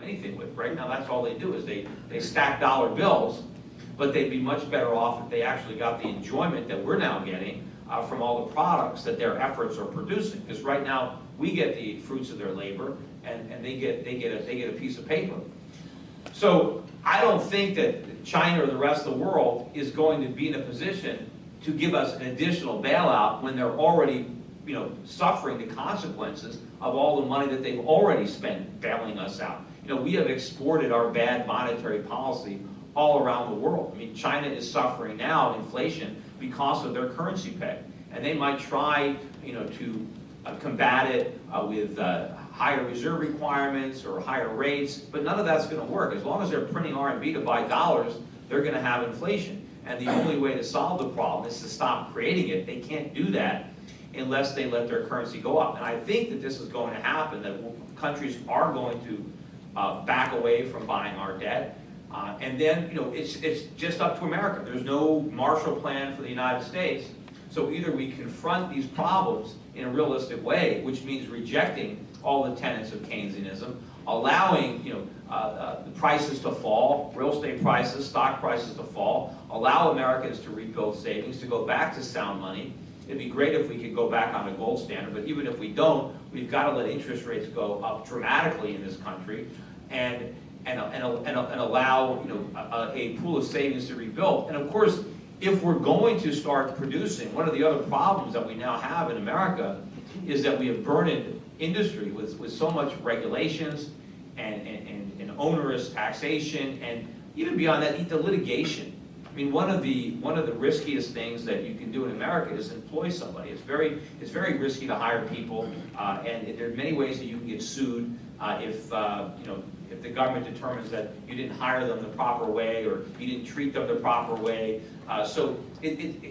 anything with. Right now, that's all they do is they stack dollar bills, but they'd be much better off if they actually got the enjoyment that we're now getting from all the products that their efforts are producing. Because right now, we get the fruits of their labor, and they get a piece of paper. So I don't think that China or the rest of the world is going to be in a position to give us an additional bailout when they're already, suffering the consequences of all the money that they've already spent bailing us out. We have exported our bad monetary policy all around the world. I mean, China is suffering now inflation because of their currency peg, and they might try, to combat it with higher reserve requirements or higher rates, but none of that's going to work. As long as they're printing RMB to buy dollars, they're going to have inflation. And the only way to solve the problem is to stop creating it. They can't do that unless they let their currency go up. And I think that this is going to happen, that countries are going to back away from buying our debt. And then, it's just up to America. There's no Marshall Plan for the United States. So either we confront these problems in a realistic way, which means rejecting all the tenets of Keynesianism, allowing the prices to fall, real estate prices, stock prices to fall, allow Americans to rebuild savings, to go back to sound money. It'd be great if we could go back on the gold standard, but even if we don't, we've got to let interest rates go up dramatically in this country, and allow a pool of savings to rebuild. And of course, if we're going to start producing, one of the other problems that we now have in America is that we have burdened industry with so much regulations and onerous taxation, and even beyond that, the litigation. I mean, one of the riskiest things that you can do in America is employ somebody. It's very risky to hire people, and there are many ways that you can get sued if the government determines that you didn't hire them the proper way or you didn't treat them the proper way. So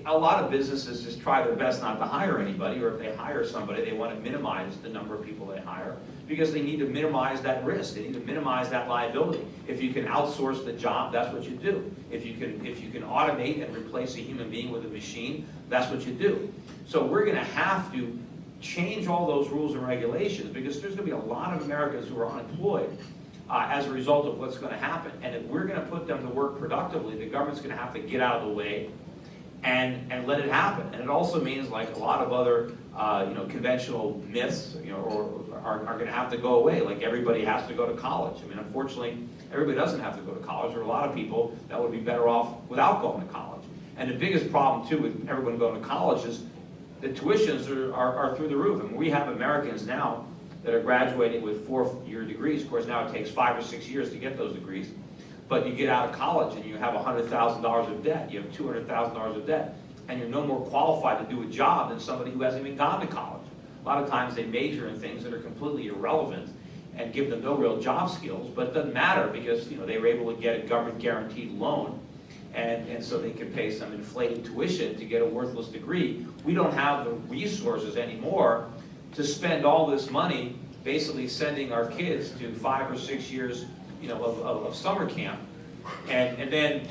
a lot of businesses just try their best not to hire anybody, or if they hire somebody, they want to minimize the number of people they hire because they need to minimize that risk. They need to minimize that liability. If you can outsource the job, that's what you do. If you can automate and replace a human being with a machine, that's what you do. So we're going to have to change all those rules and regulations because there's going to be a lot of Americans who are unemployed as a result of what's going to happen. And if we're going to put them to work productively, the government's going to have to get out of the way and let it happen. And it also means, like a lot of other conventional myths, are going to have to go away. Like everybody has to go to college. I mean, unfortunately, everybody doesn't have to go to college. There are a lot of people that would be better off without going to college. And the biggest problem too with everyone going to college is the tuitions are through the roof. I mean, we have Americans now that are graduating with 4-year degrees. Of course, now it takes 5 or 6 years to get those degrees. But you get out of college and you have $100,000 of debt, you have $200,000 of debt, and you're no more qualified to do a job than somebody who hasn't even gone to college. A lot of times they major in things that are completely irrelevant and give them no real job skills, but it doesn't matter because they were able to get a government guaranteed loan, and so they can pay some inflated tuition to get a worthless degree. We don't have the resources anymore to spend all this money basically sending our kids to 5 or 6 years of summer camp, and then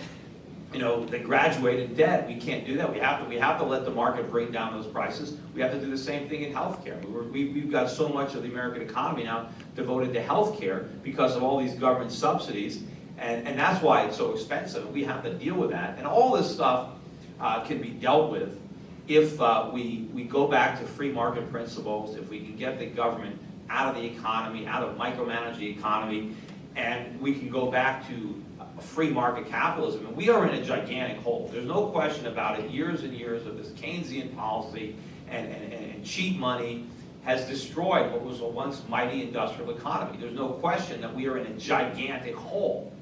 they graduate in debt. We can't do that. We have to let the market bring down those prices. We have to do the same thing in healthcare. We've got so much of the American economy now devoted to healthcare because of all these government subsidies, and that's why it's so expensive. We have to deal with that, and all this stuff can be dealt with if we go back to free market principles, if we can get the government out of the economy, out of micromanage the economy, and we can go back to free market capitalism. And we are in a gigantic hole. There's no question about it. Years and years of this Keynesian policy and cheap money has destroyed what was a once mighty industrial economy. There's no question that we are in a gigantic hole.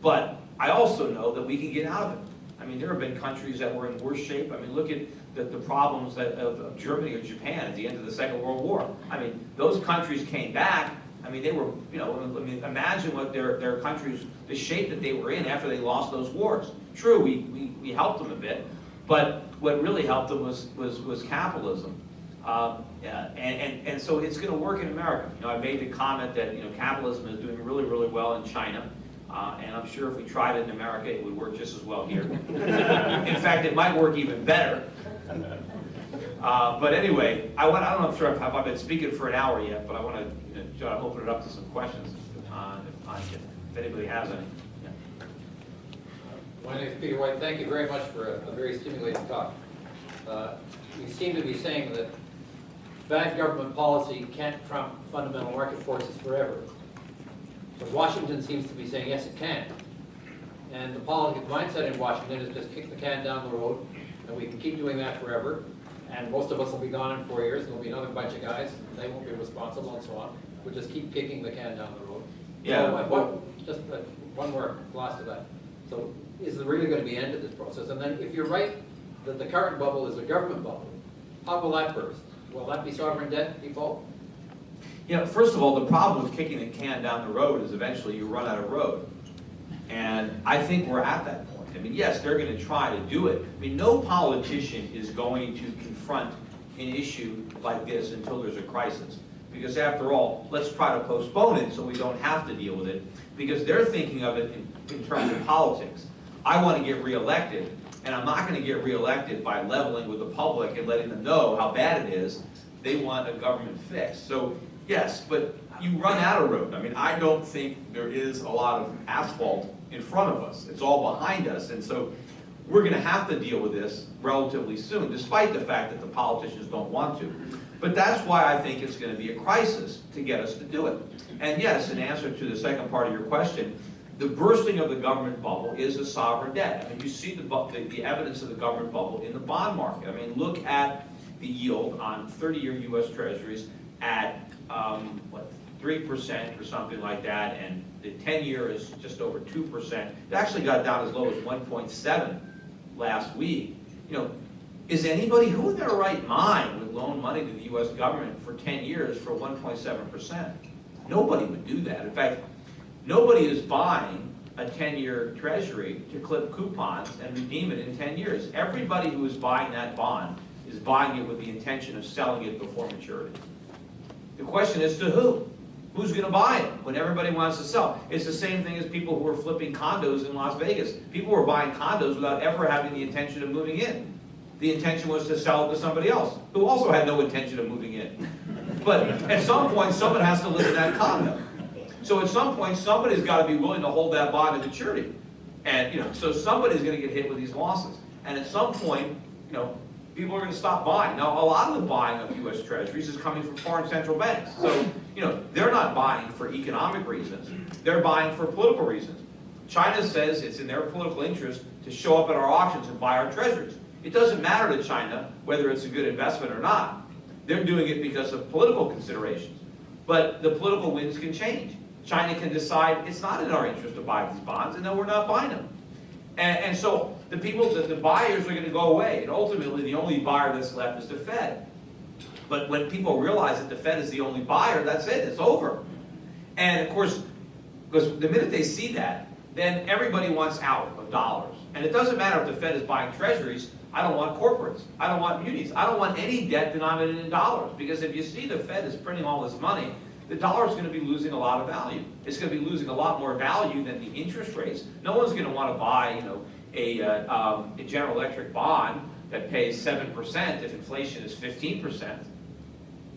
But I also know that we can get out of it. I mean, there have been countries that were in worse shape. I mean, look at the problems of Germany or Japan at the end of the Second World War. I mean, those countries came back. I mean, they were, imagine what their countries, the shape that they were in after they lost those wars. True, we helped them a bit, but what really helped them was capitalism. And so it's going to work in America. I made the comment that capitalism is doing really, really well in China. And I'm sure if we tried it in America, it would work just as well here. In fact, it might work even better. But anyway, I'm not sure if I've been speaking for an hour yet, but I want to open it up to some questions. on Schiff, if anybody has any. Yeah. My name is Peter White. Thank you very much for a very stimulating talk. You seem to be saying that bad government policy can't trump fundamental market forces forever. But Washington seems to be saying, yes, it can. And the political mindset in Washington is just kick the can down the road, and we can keep doing that forever. And most of us will be gone in 4 years, and there'll be another bunch of guys, and they won't be responsible, and so on. We'll just keep kicking the can down the road. Yeah. So just one more last to that. So is there really going to be an end to this process? And then if you're right that the current bubble is a government bubble, how will that burst? Will that be sovereign debt default? Yeah, first of all, the problem with kicking the can down the road is eventually you run out of road. And I think we're at that point. I mean, yes, they're going to try to do it. I mean, no politician is going to confront an issue like this until there's a crisis. Because after all, let's try to postpone it so we don't have to deal with it. Because they're thinking of it in terms of politics. I want to get reelected, and I'm not going to get reelected by leveling with the public and letting them know how bad it is. They want a government fix. So yes, but you run out of road. I mean, I don't think there is a lot of asphalt in front of us. It's all behind us. And so we're going to have to deal with this relatively soon, despite the fact that the politicians don't want to. But that's why I think it's going to be a crisis to get us to do it. And yes, in answer to the second part of your question, the bursting of the government bubble is a sovereign debt. I mean, you see the evidence of the government bubble in the bond market. I mean, look at the yield on 30-year U.S. Treasuries at, 3% or something like that, and the 10-year is just over 2%. It actually got down as low as 1.7 last week. You know, is anybody, who in their right mind would loan money to the U.S. government for 10 years for 1.7%? Nobody would do that. In fact, nobody is buying a 10-year treasury to clip coupons and redeem it in 10 years. Everybody who is buying that bond is buying it with the intention of selling it before maturity. The question is to who? Who's going to buy it when everybody wants to sell? It's the same thing as people who were flipping condos in Las Vegas. People were buying condos without ever having the intention of moving in. The intention was to sell it to somebody else, who also had no intention of moving in. But at some point, someone has to live in that condo. So at some point, somebody's got to be willing to hold that bond to maturity. And, you know, so somebody's going to get hit with these losses. And at some point, you know, people are going to stop buying. Now, a lot of the buying of U.S. Treasuries is coming from foreign central banks. So, you know, they're not buying for economic reasons. They're buying for political reasons. China says it's in their political interest to show up at our auctions and buy our treasuries. It doesn't matter to China whether it's a good investment or not. They're doing it because of political considerations. But the political winds can change. China can decide it's not in our interest to buy these bonds, and then we're not buying them. And so the buyers are going to go away, and ultimately the only buyer that's left is the Fed. But when people realize that the Fed is the only buyer, that's it, it's over. And of course, because the minute they see that, then everybody wants out of dollars. And it doesn't matter if the Fed is buying treasuries. I don't want corporates. I don't want munis. I don't want any debt denominated in dollars. Because if you see the Fed is printing all this money, the dollar is going to be losing a lot of value. It's going to be losing a lot more value than the interest rates. No one's going to want to buy, you know, a General Electric bond that pays 7% if inflation is 15%.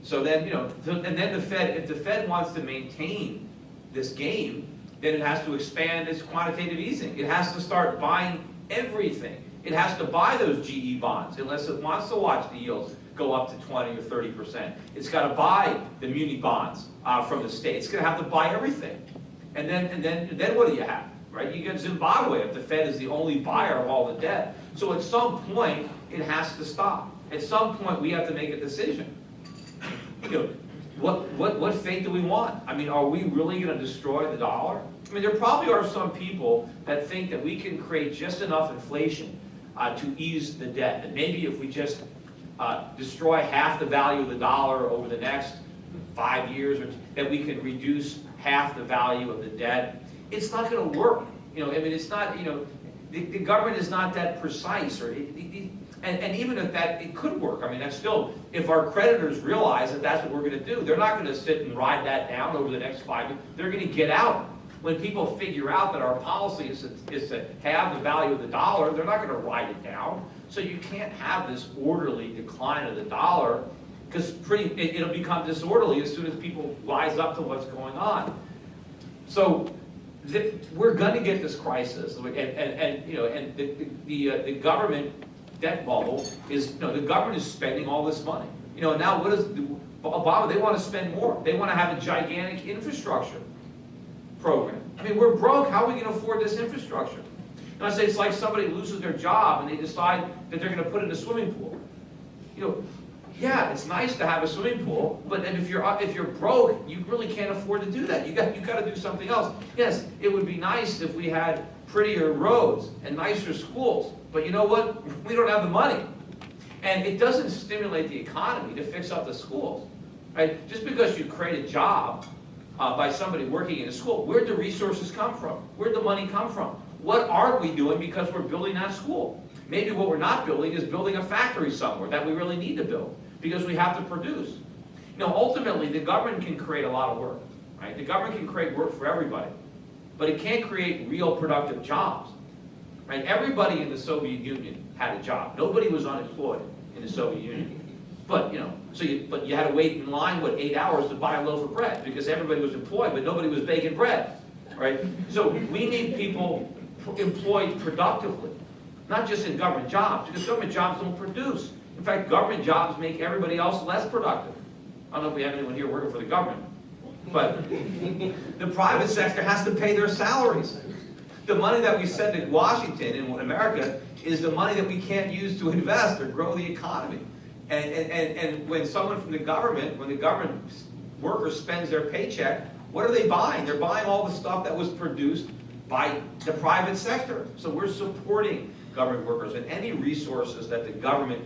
So then, you know, and then the Fed, if the Fed wants to maintain this game, then it has to expand its quantitative easing. It has to start buying everything. It has to buy those GE bonds unless it wants to watch the yields go up to 20 or 30%. It's got to buy the muni bonds from the state. It's going to have to buy everything. And then what do you have? Right? You get Zimbabwe if the Fed is the only buyer of all the debt. So at some point, it has to stop. At some point, we have to make a decision. You know, what fate do we want? I mean, are we really going to destroy the dollar? I mean, there probably are some people that think that we can create just enough inflation to ease the debt. And maybe if we just destroy half the value of the dollar over the next 5 years, or that we can reduce half the value of the debt. It's not going to work. You know, I mean, it's not. You know, the government is not that precise, or and even if that it could work. I mean, that's still, if our creditors realize that that's what we're going to do, they're not going to sit and ride that down over the next 5 years. They're going to get out. When people figure out that our policy is to have the value of the dollar, they're not going to ride it down. So you can't have this orderly decline of the dollar, because it'll become disorderly as soon as people wise up to what's going on. So we're going to get this crisis, and you know, and the government debt bubble is, you know, the government is spending all this money. You know, now what is Obama? They want to spend more. They want to have a gigantic infrastructure program. I mean, we're broke. How are we going to afford this infrastructure? And I say it's like somebody loses their job and they decide that they're going to put in a swimming pool. You know, yeah, it's nice to have a swimming pool, but if you're broke, you really can't afford to do that. You got to do something else. Yes, it would be nice if we had prettier roads and nicer schools, but you know what? We don't have the money, and it doesn't stimulate the economy to fix up the schools, right? Just because you create a job by somebody working in a school, where'd the resources come from? Where'd the money come from? What aren't we doing because we're building that school? Maybe what we're not building is building a factory somewhere that we really need to build because we have to produce. You know, ultimately, the government can create a lot of work, right? The government can create work for everybody, but it can't create real productive jobs, right? Everybody in the Soviet Union had a job. Nobody was unemployed in the Soviet Union. But, you know, but you had to wait in line, 8 hours to buy a loaf of bread because everybody was employed, but nobody was baking bread, right? So we need people employed productively, not just in government jobs, because government jobs don't produce. In fact, government jobs make everybody else less productive. I don't know if we have anyone here working for the government, but the private sector has to pay their salaries. The money that we send to Washington in America is the money that we can't use to invest or grow the economy. And when someone from the government, when the government worker spends their paycheck, what are they buying? They're buying all the stuff that was produced by the private sector. So we're supporting government workers, and any resources that the government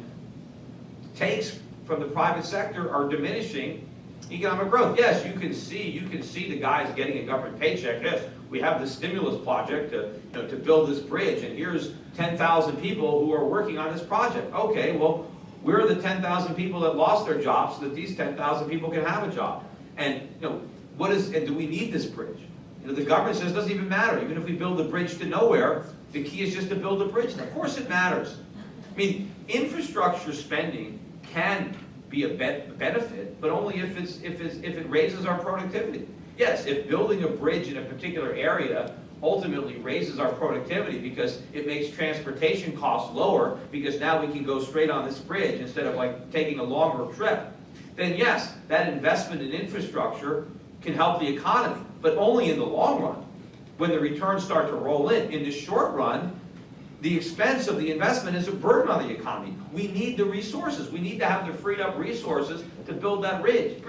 takes from the private sector are diminishing economic growth. Yes, you can see the guys getting a government paycheck. Yes, we have the stimulus project to build this bridge, and here's 10,000 people who are working on this project. Okay, well, we're the 10,000 people that lost their jobs so that these 10,000 people can have a job. And you know, do we need this bridge? You know, the government says it doesn't even matter. Even if we build a bridge to nowhere, the key is just to build a bridge. And of course it matters. I mean, infrastructure spending can be a benefit, but only if it raises our productivity. Yes, if building a bridge in a particular area ultimately raises our productivity because it makes transportation costs lower because now we can go straight on this bridge instead of like taking a longer trip, then yes, that investment in infrastructure can help the economy, but only in the long run. When the returns start to roll in the short run, the expense of the investment is a burden on the economy. We need the resources. We need to have the freed up resources to build that bridge.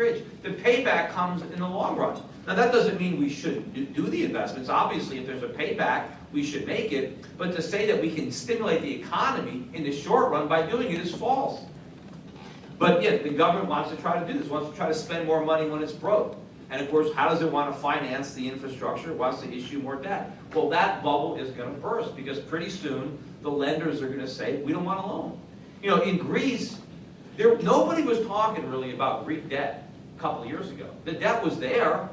The payback comes in the long run. Now that doesn't mean we shouldn't do the investments. Obviously, if there's a payback, we should make it. But to say that we can stimulate the economy in the short run by doing it is false. But yet, the government wants to try to do this, wants to try to spend more money when it's broke. And of course, how does it want to finance the infrastructure? It wants to issue more debt. Well, that bubble is going to burst because pretty soon the lenders are going to say, we don't want a loan. You know, in Greece, nobody was talking really about Greek debt a couple of years ago. The debt was there,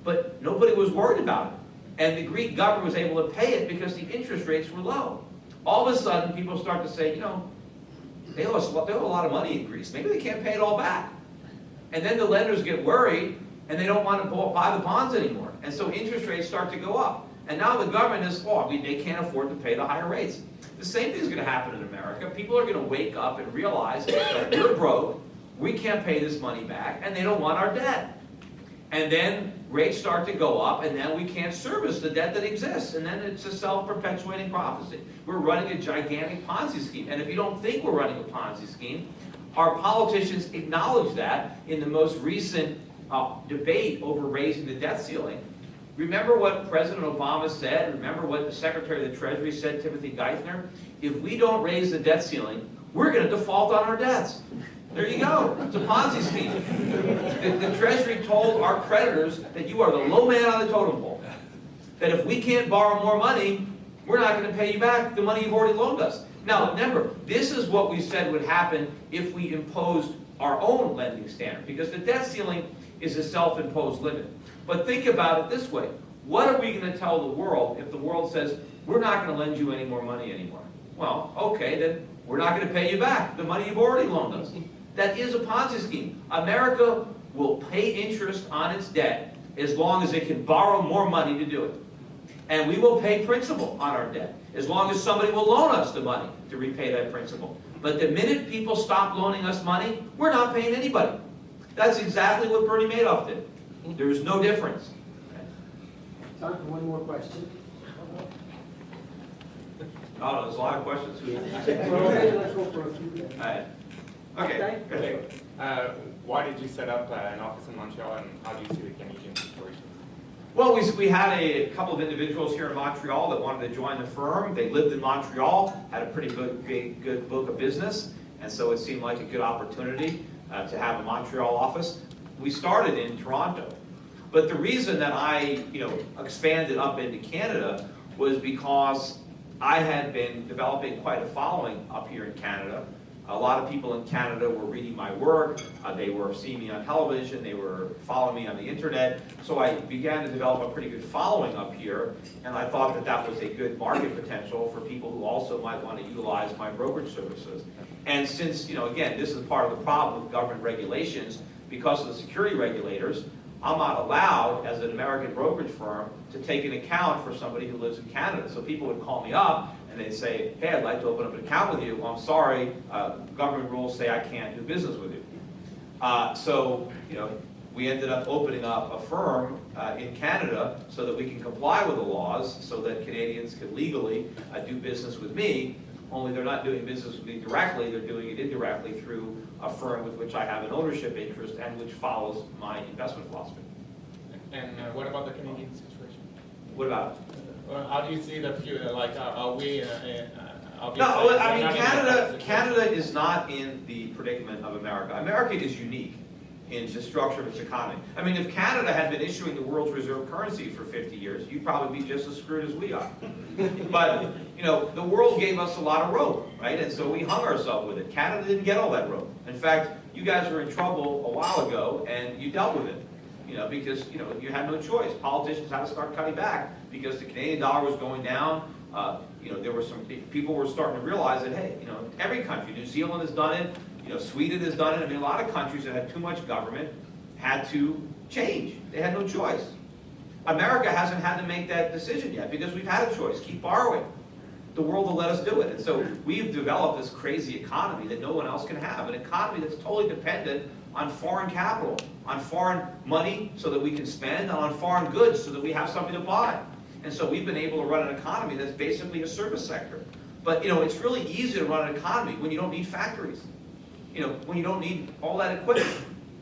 but nobody was worried about it. And the Greek government was able to pay it because the interest rates were low. All of a sudden, people start to say, you know, they owe a lot of money in Greece. Maybe they can't pay it all back. And then the lenders get worried, and they don't want to buy the bonds anymore. And so interest rates start to go up. And now the government is, they can't afford to pay the higher rates. The same thing is going to happen in America. People are going to wake up and realize that we're broke, we can't pay this money back, and they don't want our debt. And then rates start to go up, and then we can't service the debt that exists. And then it's a self-perpetuating prophecy. We're running a gigantic Ponzi scheme. And if you don't think we're running a Ponzi scheme, our politicians acknowledge that in the most recent debate over raising the debt ceiling. Remember what President Obama said? Remember what the Secretary of the Treasury said, Timothy Geithner? If we don't raise the debt ceiling, we're going to default on our debts. There you go. It's a Ponzi scheme. The Treasury told our creditors that you are the low man on the totem pole. That if we can't borrow more money, we're not going to pay you back the money you've already loaned us. Now, remember, this is what we said would happen if we imposed our own lending standard, because the debt ceiling is a self-imposed limit. But think about it this way. What are we going to tell the world if the world says, we're not going to lend you any more money anymore? Well, okay, then we're not going to pay you back the money you've already loaned us. That is a Ponzi scheme. America will pay interest on its debt as long as it can borrow more money to do it. And we will pay principal on our debt, as long as somebody will loan us the money to repay that principal. But the minute people stop loaning us money, we're not paying anybody. That's exactly what Bernie Madoff did. There is no difference. Time for one more question. Oh, there's a lot of questions. Well, okay, let's go for a few then. All right. Okay. Okay. Why did you set up an office in Montreal, and how do you see the Canadian situation? Well, we had a couple of individuals here in Montreal that wanted to join the firm. They lived in Montreal, had a pretty good book of business, and so it seemed like a good opportunity to have a Montreal office. We started in Toronto, but the reason that I expanded up into Canada was because I had been developing quite a following up here in Canada. A lot of people in Canada were reading my work, they were seeing me on television, they were following me on the internet, so I began to develop a pretty good following up here, and I thought that that was a good market potential for people who also might want to utilize my brokerage services. And since, again, this is part of the problem with government regulations, because of the security regulators, I'm not allowed, as an American brokerage firm, to take an account for somebody who lives in Canada. So people would call me up, and they'd say, hey, I'd like to open up an account with you. Well, I'm sorry, government rules say I can't do business with you. So we ended up opening up a firm in Canada so that we can comply with the laws, so that Canadians could legally do business with me, only they're not doing business with me directly, they're doing it indirectly through a firm with which I have an ownership interest and which follows my investment philosophy. And what about the Canadian situation? What about it? Well, how do you see the future? Like, are we? No, I mean, Canada is not in the predicament of America. America is unique in the structure of its economy. I mean, if Canada had been issuing the world's reserve currency for 50 years, you'd probably be just as screwed as we are. But, the world gave us a lot of rope, right? And so we hung ourselves with it. Canada didn't get all that rope. In fact, you guys were in trouble a while ago, and you dealt with it. Because, you had no choice. Politicians had to start cutting back because the Canadian dollar was going down. There were some people were starting to realize that, hey, every country, New Zealand has done it, Sweden has done it. I mean, a lot of countries that had too much government had to change. They had no choice. America hasn't had to make that decision yet because we've had a choice. Keep borrowing. The world will let us do it. And so we've developed this crazy economy that no one else can have, an economy that's totally dependent on foreign capital, on foreign money so that we can spend, and on foreign goods so that we have something to buy. And so we've been able to run an economy that's basically a service sector. But it's really easy to run an economy when you don't need factories. When you don't need all that equipment.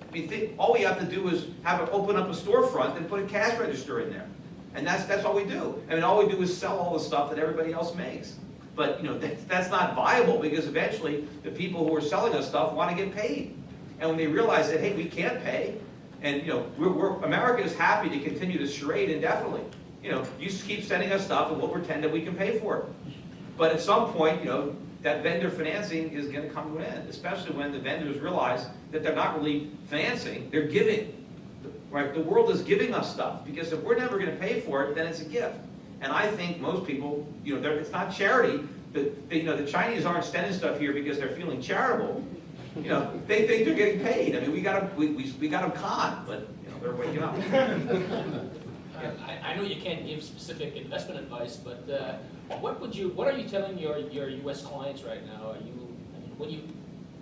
I mean, all we have to do is open up a storefront and put a cash register in there. And that's all we do. I mean, all we do is sell all the stuff that everybody else makes. But that's not viable because eventually the people who are selling us stuff want to get paid. And when they realize that, hey, we can't pay, and America is happy to continue to charade indefinitely. You just keep sending us stuff and we'll pretend that we can pay for it. But at some point, that vendor financing is going to come to an end, especially when the vendors realize that they're not really financing, they're giving. Right? The world is giving us stuff, because if we're never going to pay for it, then it's a gift. And I think most people, it's not charity. The Chinese aren't sending stuff here because they're feeling charitable. They think they're getting paid. I mean, we got them conned, but they're waking up. I know you can't give specific investment advice, but what are you telling your U.S. clients right now?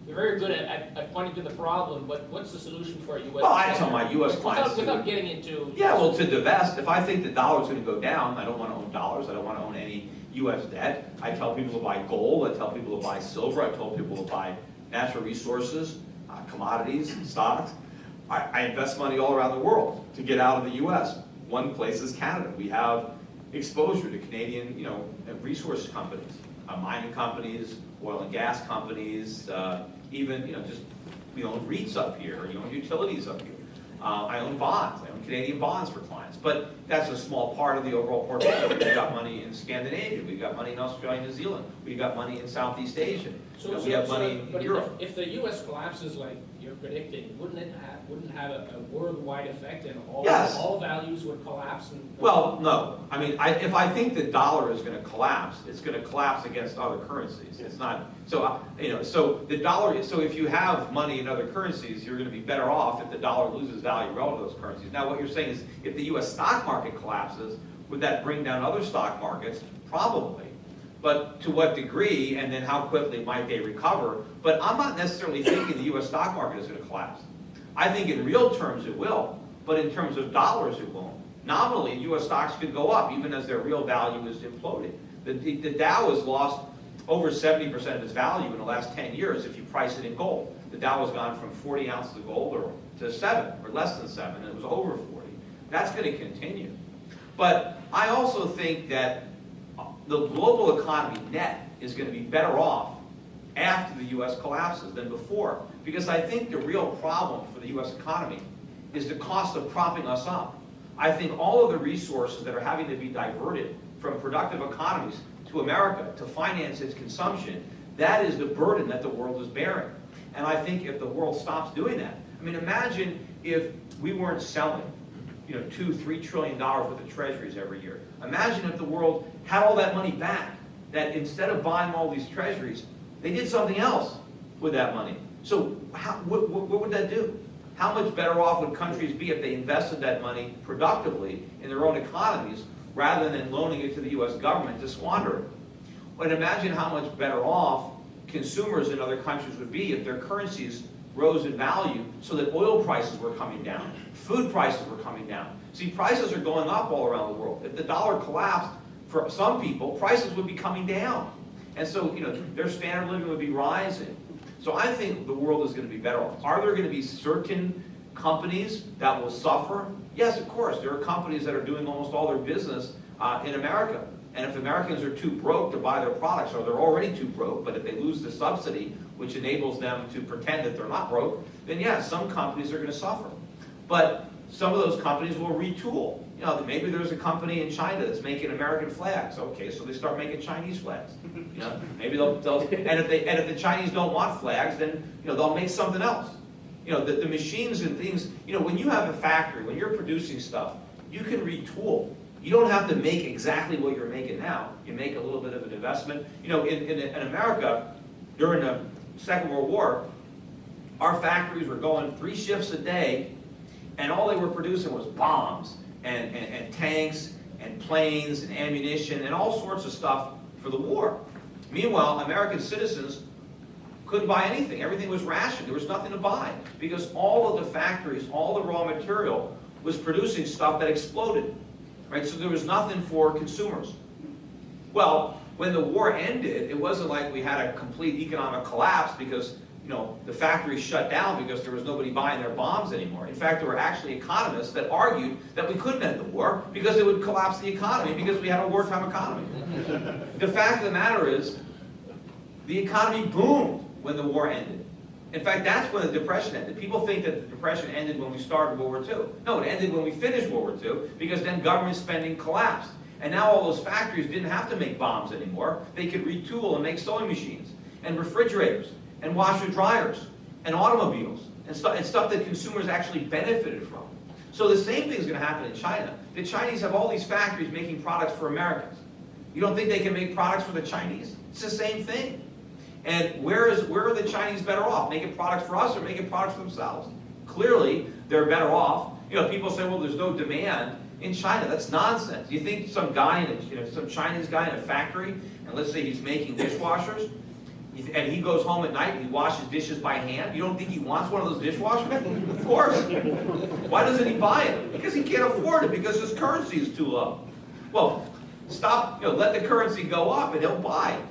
You're very good at pointing to the problem, but what's the solution for a U.S. Well, I tell my U.S. clients without getting into... Yeah, well, to divest. If I think the dollar's going to go down, I don't want to own dollars. I don't want to own any U.S. debt. I tell people to buy gold. I tell people to buy silver. I tell people to buy natural resources, commodities, stocks. I invest money all around the world to get out of the U.S. One place is Canada. We have exposure to Canadian, resource companies, mining companies, oil and gas companies, even, just we own REITs up here, or utilities up here. I own bonds. I own Canadian bonds for clients. But that's a small part of the overall portfolio. We've got money in Scandinavia. We've got money in Australia and New Zealand. We've got money in Southeast Asia. We have money in Europe. If the U.S. collapses like you're predicting, wouldn't have a worldwide effect, and all values would collapse? Well, no. I mean, if I think the dollar is going to collapse, it's going to collapse against other currencies. It's not so. So the dollar. So if you have money in other currencies, you're going to be better off if the dollar loses value relative to those currencies. Now, what you're saying is, if the U.S. stock market collapses, Would that bring down other stock markets? Probably. But to what degree, and then how quickly might they recover? But I'm not necessarily thinking the U.S. stock market is going to collapse. I think in real terms it will, but in terms of dollars it won't. Nominally, U.S. stocks could go up even as their real value is imploding. The Dow has lost over 70% of its value in the last 10 years if you price it in gold. The Dow has gone from 40 ounces of gold to 7, or less than 7, and it was over 40. That's going to continue. But I also think that the global economy net is going to be better off after the U.S. collapses than before. Because I think the real problem for the U.S. economy is the cost of propping us up. I think all of the resources that are having to be diverted from productive economies to America to finance its consumption, that is the burden that the world is bearing. And I think if the world stops doing that, I mean, imagine if we weren't selling, $2-3 trillion worth of treasuries every year. Imagine if the world had all that money back, that instead of buying all these treasuries, they did something else with that money. So what would that do? How much better off would countries be if they invested that money productively in their own economies rather than loaning it to the U.S. government to squander it? And imagine how much better off consumers in other countries would be if their currencies rose in value so that oil prices were coming down, food prices were coming down. See, prices are going up all around the world. If the dollar collapsed, for some people, prices would be coming down. And so, their standard of living would be rising. So I think the world is going to be better off. Are there going to be certain companies that will suffer? Yes, of course. There are companies that are doing almost all their business in America. And if Americans are too broke to buy their products, or they're already too broke, but if they lose the subsidy, which enables them to pretend that they're not broke, then yes, some companies are going to suffer. But some of those companies will retool. Maybe there's a company in China that's making American flags. Okay, so they start making Chinese flags. Maybe they'll and if the Chinese don't want flags, then they'll make something else. The machines and things. When you have a factory, when you're producing stuff, you can retool. You don't have to make exactly what you're making now. You make a little bit of an investment. In America, during the Second World War, our factories were going 3 shifts a day, and all they were producing was bombs and tanks and planes and ammunition and all sorts of stuff for the war. Meanwhile, American citizens couldn't buy anything. Everything was rationed. There was nothing to buy because all of the factories, all the raw material was producing stuff that exploded. Right? So there was nothing for consumers. Well, when the war ended, it wasn't like we had a complete economic collapse because the factories shut down because there was nobody buying their bombs anymore. In fact, there were actually economists that argued that we couldn't end the war because it would collapse the economy because we had a wartime economy. The fact of the matter is, the economy boomed when the war ended. In fact, that's when the Depression ended. People think that the Depression ended when we started World War II. No, it ended when we finished World War II because then government spending collapsed. And now all those factories didn't have to make bombs anymore. They could retool and make sewing machines and refrigerators and washer dryers and automobiles and stuff that consumers actually benefited from. So the same thing is going to happen in China. The Chinese have all these factories making products for Americans. You don't think they can make products for the Chinese? It's the same thing. And where are the Chinese better off? Making products for us or making products for themselves? Clearly, they're better off. People say, well, there's no demand in China. That's nonsense. You think some guy, some Chinese guy in a factory, and let's say he's making dishwashers, and he goes home at night and he washes dishes by hand, you don't think he wants one of those dishwashers? Of course. Why doesn't he buy it? Because he can't afford it, because his currency is too low. Well, let the currency go up and he'll buy.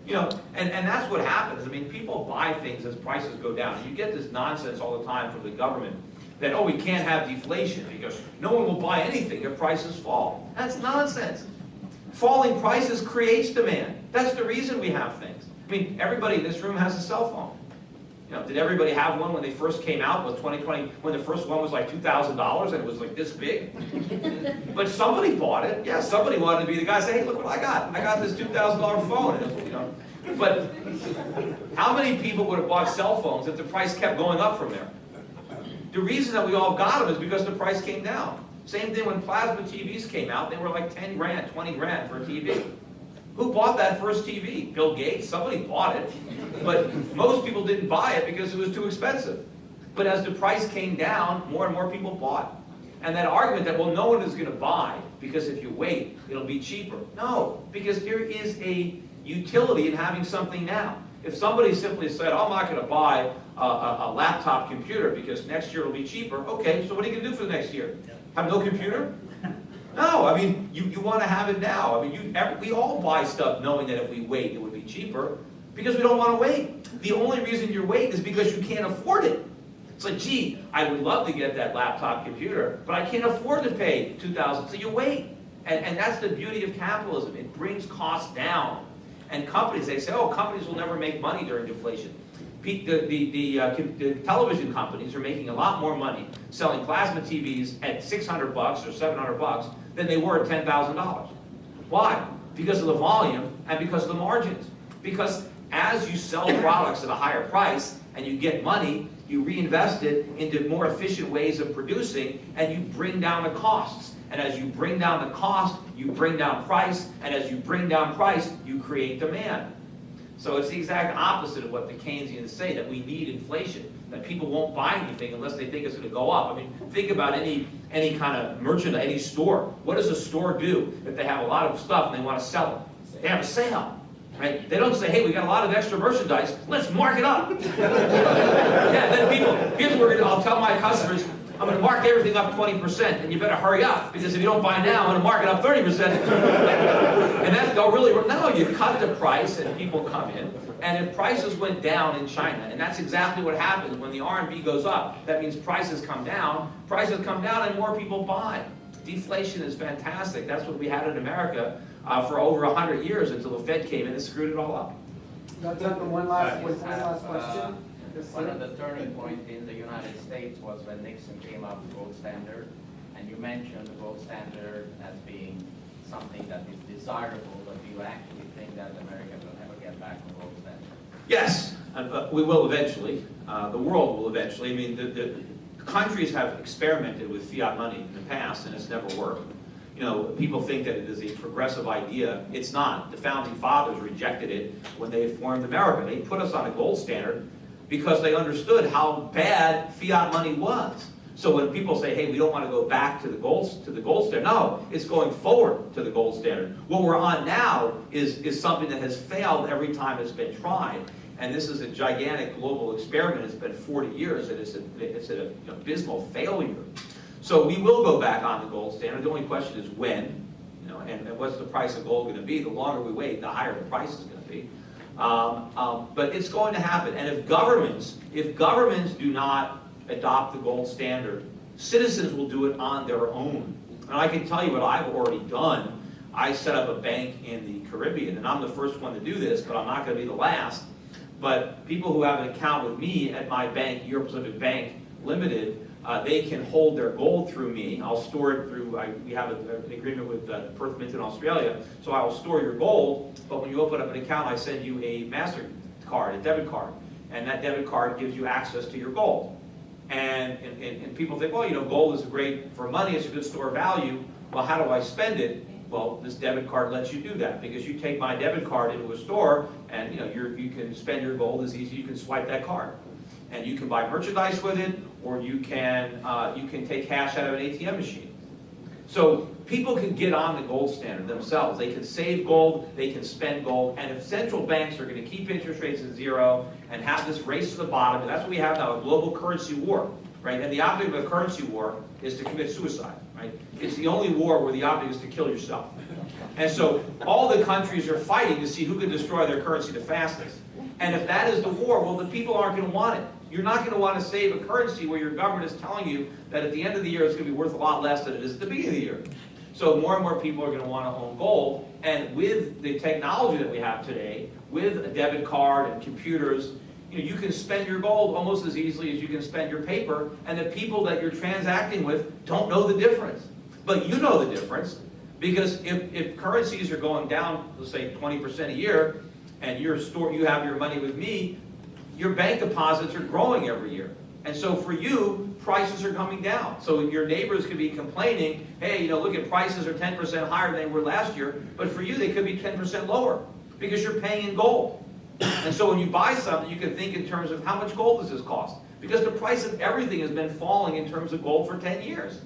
And that's what happens. I mean, people buy things as prices go down. And you get this nonsense all the time from the government that, we can't have deflation because no one will buy anything if prices fall. That's nonsense. Falling prices creates demand. That's the reason we have things. I mean, everybody in this room has a cell phone. Did everybody have one when they first came out? Was 2020 when the first one was like $2,000 and it was like this big? But somebody bought it. Yeah, somebody wanted to be the guy. Say, hey, look what I got. I got this $2,000 phone. And But how many people would have bought cell phones if the price kept going up from there? The reason that we all got them is because the price came down. Same thing when plasma TVs came out. They were like 10 grand, 20 grand for a TV. Who bought that first TV? Bill Gates? Somebody bought it. But most people didn't buy it because it was too expensive. But as the price came down, more and more people bought. And that argument that, well, no one is going to buy because if you wait, it'll be cheaper. No, because there is a utility in having something now. If somebody simply said, oh, I'm not going to buy a laptop computer because next year it'll be cheaper, okay, so what are you going to do for the next year? Have no computer? No, I mean, you want to have it now. I mean, we all buy stuff knowing that if we wait, it would be cheaper because we don't want to wait. The only reason you're waiting is because you can't afford it. It's like, gee, I would love to get that laptop computer, but I can't afford to pay $2,000, so you wait. And that's the beauty of capitalism. It brings costs down. And companies, they say, oh, companies will never make money during deflation. The television companies are making a lot more money selling plasma TVs at $600 or $700 than they were at $10,000. Why? Because of the volume and because of the margins. Because as you sell products at a higher price and you get money, you reinvest it into more efficient ways of producing and you bring down the costs. And as you bring down the cost, you bring down price, and as you bring down price, you create demand. So it's the exact opposite of what the Keynesians say, that we need inflation, that people won't buy anything unless they think it's going to go up. I mean, think about any kind of merchant, any store. What does a store do if they have a lot of stuff and they want to sell it? They have a sale, right? They don't say, hey, we got a lot of extra merchandise, let's mark it up. Yeah, then people, here's what I'll tell my customers, I'm going to mark everything up 20%, and you better hurry up, because if you don't buy now, I'm going to mark it up 30%. And that's, no, really, no, you cut the price, and people come in. And if prices went down in China, and that's exactly what happens when the RMB goes up, that means prices come down, and more people buy. Deflation is fantastic. That's what we had in America for over 100 years until the Fed came in and screwed it all up. Got time for one last question. Yes, One sir. of the turning points in the United States was when Nixon came up with the gold standard, and you mentioned the gold standard as being something that is desirable, but do you actually think that America will ever get back on the gold standard? Yes, we will eventually. The world will eventually. I mean, the countries have experimented with fiat money in the past, and it's never worked. You know, people think that it is a progressive idea. It's not. The founding fathers rejected it when they formed America. They put us on a gold standard because they understood how bad fiat money was. So when people say, hey, we don't want to go back to the gold standard, no, it's going forward to the gold standard. What we're on now is something that has failed every time it's been tried. And this is a gigantic global experiment. It's been 40 years, and it's an abysmal failure. So we will go back on the gold standard. The only question is when, and what's the price of gold going to be? The longer we wait, the higher the price is going to be. But it's going to happen. And if governments do not adopt the gold standard, citizens will do it on their own. And I can tell you what I've already done. I set up a bank in the Caribbean, and I'm the first one to do this, but I'm not going to be the last. But people who have an account with me at my bank, Euro Pacific Bank Limited, they can hold their gold through me. I'll store it through, we have an agreement with Perth Mint in Australia, so I will store your gold, but when you open up an account, I send you a MasterCard, a debit card, and that debit card gives you access to your gold. And people think, well, gold is great for money, it's a good store of value. Well, how do I spend it? Well, this debit card lets you do that, because you take my debit card into a store, and you can spend your gold as easy as you can swipe that card. And you can buy merchandise with it, or you can take cash out of an ATM machine. So people can get on the gold standard themselves. They can save gold, they can spend gold, and if central banks are going to keep interest rates at zero and have this race to the bottom, and that's what we have now, a global currency war, right? And the object of a currency war is to commit suicide, right? It's the only war where the object is to kill yourself. And so all the countries are fighting to see who can destroy their currency the fastest. And if that is the war, well, the people aren't going to want it. You're not going to want to save a currency where your government is telling you that at the end of the year it's going to be worth a lot less than it is at the beginning of the year. So more and more people are going to want to own gold. And with the technology that we have today, with a debit card and computers, you can spend your gold almost as easily as you can spend your paper. And the people that you're transacting with don't know the difference. But you know the difference, because if currencies are going down, let's say 20% a year, and you have your money with me, your bank deposits are growing every year. And so for you, prices are coming down. So your neighbors could be complaining, hey, look at prices are 10% higher than they were last year, but for you they could be 10% lower because you're paying in gold. And so when you buy something, you can think in terms of how much gold does this cost? Because the price of everything has been falling in terms of gold for 10 years.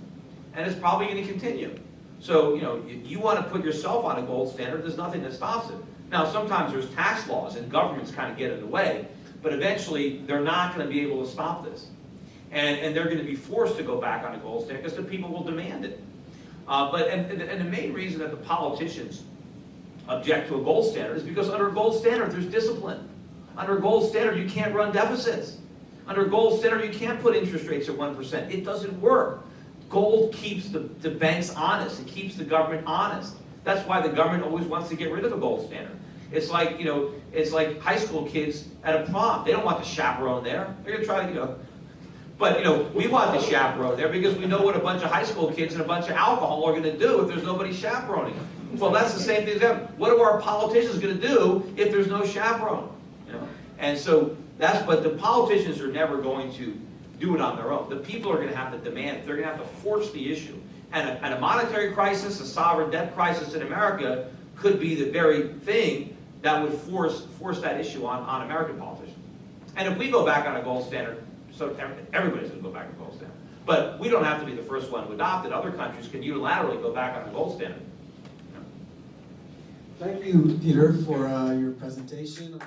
and it's probably going to continue. So, you want to put yourself on a gold standard, there's nothing that stops it. Now, sometimes there's tax laws and governments kind of get in the way, but eventually they're not going to be able to stop this. And they're going to be forced to go back on a gold standard because the people will demand it. And the main reason that the politicians object to a gold standard is because under a gold standard there's discipline. Under a gold standard you can't run deficits. Under a gold standard you can't put interest rates at 1%. It doesn't work. Gold keeps the banks honest. It keeps the government honest. That's why the government always wants to get rid of a gold standard. It's like, it's like high school kids at a prom. They don't want the chaperone there. They're going to try to, But, we want the chaperone there because we know what a bunch of high school kids and a bunch of alcohol are going to do if there's nobody chaperoning them. Well, that's the same thing as them. What are our politicians going to do if there's no chaperone? And so but the politicians are never going to do it on their own. The people are going to have to demand it. They're going to have to force the issue. And a monetary crisis, a sovereign debt crisis in America could be the very thing that would force that issue on American politicians. And if we go back on a gold standard, so everybody's going to go back on a gold standard. But we don't have to be the first one to adopt it. Other countries can unilaterally go back on a gold standard. Thank you, Peter, for your presentation.